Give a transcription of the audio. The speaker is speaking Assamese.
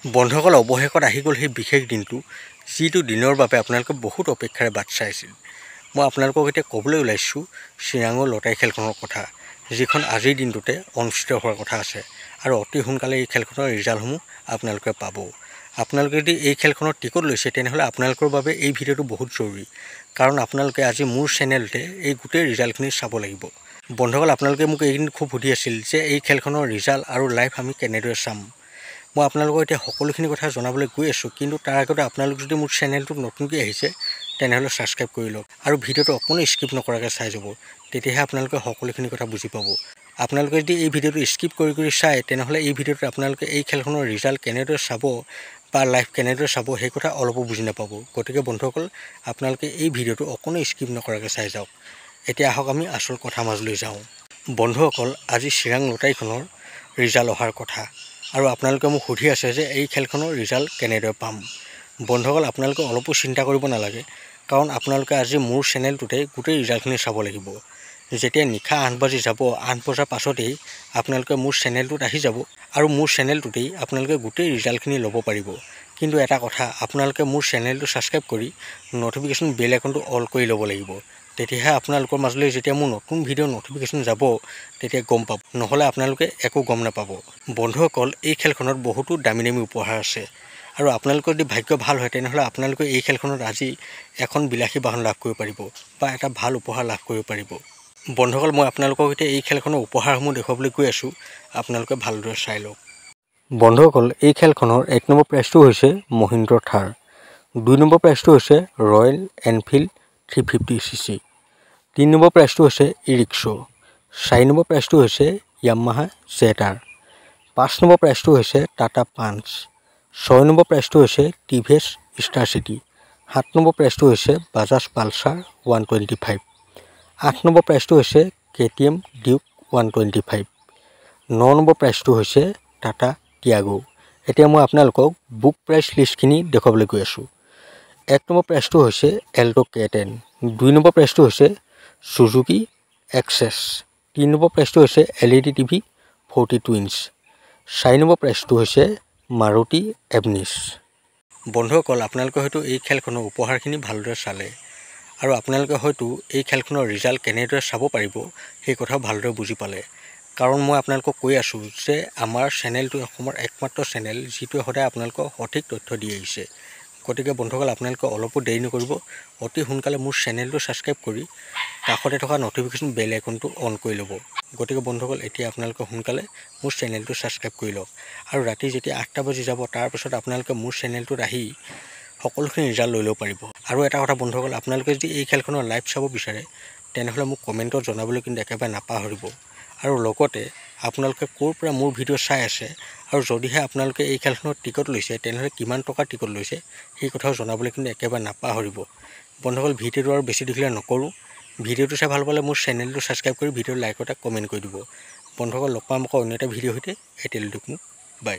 বন্ধুসকল অৱশেষত আহি গ'ল সেই বিশেষ দিনটো যিটো দিনৰ বাবে আপোনালোকে বহুত অপেক্ষাৰে বাট চাইছিল। মই আপোনালোকক এতিয়া ক'বলৈ ওলাইছোঁ চিৰাঙৰ লটাৰী খেলখনৰ কথা, যিখন আজিৰ দিনটোতে অনুষ্ঠিত হোৱাৰ কথা আছে আৰু অতি সোনকালে এই খেলখনৰ ৰিজাল্টসমূহ আপোনালোকে পাব। আপোনালোকে যদি এই খেলখনৰ টিকট লৈছে তেনেহ'লে আপোনালোকৰ বাবে এই ভিডিঅ'টো বহুত জৰুৰী, কাৰণ আপোনালোকে আজি মোৰ চেনেলতে এই গোটেই ৰিজাল্টখিনি চাব লাগিব। বন্ধুসকল আপোনালোকে মোক এইদিন খুব সুধি আছিল যে এই খেলখনৰ ৰিজাল্ট আৰু লাইভ আমি কেনেদৰে চাম। মই আপোনালোকক এতিয়া সকলোখিনি কথা জনাবলৈ গৈ আছোঁ, কিন্তু তাৰ আগতে আপোনালোক যদি মোৰ চেনেলটোত নতুনকৈ আহিছে তেনেহ'লে ছাবস্ক্ৰাইব কৰি লওক আৰু ভিডিঅ'টো অকণো স্কিপ নকৰাকৈ চাই যাব, তেতিয়াহে আপোনালোকে সকলোখিনি কথা বুজি পাব। আপোনালোকে যদি এই ভিডিঅ'টো স্কিপ কৰি চায় তেনেহ'লে এই ভিডিঅ'টোত আপোনালোকে এই খেলখনৰ ৰিজাল্ট কেনেদৰে চাব বা লাইভ কেনেদৰে চাব সেই কথা অলপো বুজি নাপাব। গতিকে বন্ধুসকল আপোনালোকে এই ভিডিঅ'টো অকণো স্কিপ নকৰাকৈ চাই যাওক। এতিয়া আহক আমি আচল কথা মাজলৈ যাওঁ। বন্ধুসকল আজি চিৰাং লটাৰীখনৰ ৰিজাল্ট অহাৰ কথা, আৰু আপোনালোকে মোক সুধি আছে যে এই খেলখনৰ ৰিজাল্ট কেনেদৰে পাম। বন্ধুসকল আপোনালোকে অলপো চিন্তা কৰিব নালাগে, কাৰণ আপোনালোকে আজি মোৰ চেনেলটোতে গোটেই ৰিজাল্টখিনি চাব লাগিব। যেতিয়া নিশা 8 বাজি যাব, 8 বজাৰ পাছতেই আপোনালোকে মোৰ চেনেলটোত আহি যাব আৰু মোৰ চেনেলটোতেই আপোনালোকে গোটেই ৰিজাল্টখিনি ল'ব পাৰিব। কিন্তু এটা কথা, আপোনালোকে মোৰ চেনেলটো ছাবস্ক্ৰাইব কৰি ন'টিফিকেশ্যন বেল আইকনটো অল কৰি ল'ব লাগিব, তেতিয়াহে আপোনালোকৰ মাজলৈ যেতিয়া মোৰ নতুন ভিডিঅ' ন'টিফিকেশ্যন যাব তেতিয়া গম পাব, নহ'লে আপোনালোকে একো গম নাপাব। বন্ধুসকল এই খেলখনত বহুতো দামী উপহাৰ আছে, আৰু আপোনালোকৰ যদি ভাগ্য ভাল হয় তেনেহ'লে আপোনালোকে এই খেলখনত আজি এখন বিলাসী বাহন লাভ কৰিব পাৰিব বা এটা ভাল উপহাৰ লাভ কৰিব পাৰিব। বন্ধুসকল মই আপোনালোকক এতিয়া এই খেলখনৰ উপহাৰসমূহ দেখুৱাবলৈ গৈ আছোঁ, আপোনালোকে ভালদৰে চাই লওক। বন্ধুসকল এই খেলখনৰ 1 নম্বৰ প্ৰাইজটো হৈছে মহিন্দ্ৰ থাৰ, 2 নম্বৰ প্ৰাইজটো হৈছে ৰয়েল এনফিল্ড 350cc, 3 নম্বৰ প্ৰাইজটো হৈছে ই-ৰিক্সা, 4 নম্বৰ প্ৰাইজটো হৈছে য়ামাহা ZR, 5 নম্বৰ প্ৰাইজটো হৈছে টাটা পাঞ্চ, 6 নম্বৰ প্ৰাইজটো হৈছে টিভিএছ ষ্টাৰ চিটি, 7 নম্বৰ প্ৰাইজটো হৈছে বাজাজ পালচাৰ 125, 8 নম্বৰ প্ৰাইজটো হৈছে KTM ডিউক 125, 9 নম্বৰ প্ৰাইজটো হৈছে টাটা টিয়াগো। এতিয়া মই আপোনালোকক বুক প্ৰাইজ লিষ্টখিনি দেখুৱাবলৈ গৈ আছোঁ। 1 নম্বৰ প্ৰাইজটো হৈছে এল্টো K10, 2 নম্বৰ প্ৰাইজটো হৈছে সুজুকি এক্সেছ, 3 নম্বৰ প্ৰাইজটো হৈছে LED TV 42 ইঞ্চ, 4 নম্বৰ প্ৰাইজটো হৈছে মাৰুতি এভনিছ। বন্ধুসকল আপোনালোকে হয়তো এই খেলখনৰ উপহাৰখিনি ভালদৰে চালে, আৰু আপোনালোকে হয়তো এই খেলখনৰ ৰিজাল্ট কেনেদৰে চাব পাৰিব সেই কথাও ভালদৰে বুজি পালে, কাৰণ মই আপোনালোকক কৈ আছোঁ যে আমাৰ চেনেলটো অসমৰ একমাত্ৰ চেনেল যিটোৱে সদায় আপোনালোকক সঠিক তথ্য দি আহিছে। গতিকে বন্ধুসকল আপোনালোকে অলপো দেৰি নকৰিব, অতি সোনকালে মোৰ চেনেলটো ছাবস্ক্ৰাইব কৰি কাষতে থকা ন'টিফিকেশ্যন বেল আইকনটো অন কৰি ল'ব। গতিকে বন্ধুসকল এতিয়া আপোনালোকে সোনকালে মোৰ চেনেলটো ছাবস্ক্ৰাইব কৰি লওক, আৰু ৰাতি যেতিয়া 8টা বাজি যাব তাৰপিছত আপোনালোকে মোৰ চেনেলটোত আহি সকলোখিনি ৰিজাল্ট লৈ ল'ব পাৰিব। আৰু এটা কথা বন্ধুসকল, আপোনালোকে যদি এই খেলখনৰ লাইভ চাব বিচাৰে তেনেহ'লে মোক কমেণ্টত জনাবলৈ কিন্তু একেবাৰে নাপাহৰিব, আৰু লগতে আপোনালোকে ক'ৰ পৰা মোৰ ভিডিঅ' চাই আছে আৰু যদিহে আপোনালোকে এই খেলখনৰ টিকট লৈছে তেনেহ'লে কিমান টকাৰ টিকট লৈছে সেই কথাও জনাবলৈ কিন্তু একেবাৰে নাপাহৰিব। বন্ধুসকল ভিডিঅ'টো আৰু বেছি দীঘলীয়া নকৰোঁ, ভিডিঅ'টো চাই ভাল পালে মোৰ চেনেলটো ছাবস্ক্ৰাইব কৰি ভিডিঅ'ৰ লাইক এটা কমেণ্ট কৰি দিব। বন্ধুসকল লগ পাম আকৌ অন্য এটা ভিডিঅ'ৰ সৈতে, এতিয়ালৈ বাই।